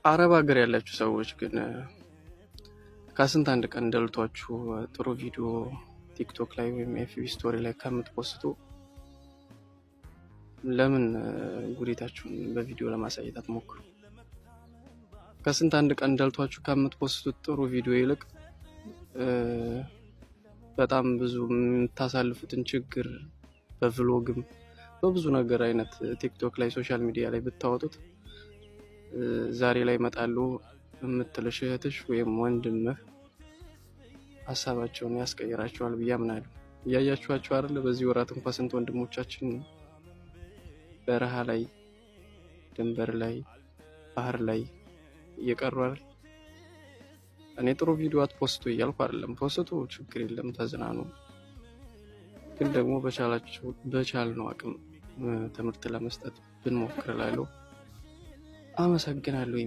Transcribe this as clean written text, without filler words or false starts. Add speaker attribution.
Speaker 1: አረብ ሀገር ያላችሁ ሰዎች ግን ከስንት አንድ ቀን ደልቷችሁ ጥሩ ቪዲዮ ቲክቶክ ላይ ወይም ኤፍቢ ስቶሪ ላይ ከምትፖስቱ ለምን ጉዴታችሁን በቪዲዮ ለማሳየት አትሞክሩ? ከስንት አንድ ቀን ደልቷችሁ ከምትፖስቱት ጥሩ ቪዲዮ ይልቅ በጣም ብዙ የምታሳልፉትን ችግር በቭሎግም በብዙ ነገር አይነት ቲክቶክ ላይ ሶሻል ሚዲያ ላይ ብታወጡት ዛሬ ላይ መጣሉ የምትልሽ እህትሽ ወይም ወንድምህ ሀሳባቸውን ያስቀይራቸዋል ብዬ አምናለሁ። እያያችኋቸው አይደለ? በዚህ ወራት እንኳን ስንት ወንድሞቻችን በረሃ ላይ፣ ድንበር ላይ፣ ባህር ላይ እየቀሩ አይደል? እኔ ጥሩ ቪዲዮ አትፖስቱ እያልኩ አይደለም። ፖስቱ፣ ችግር የለም፣ ተዝናኑ። ግን ደግሞ በቻልነው አቅም ትምህርት ለመስጠት ብንሞክር እላለሁ። አመሰግናለሁ።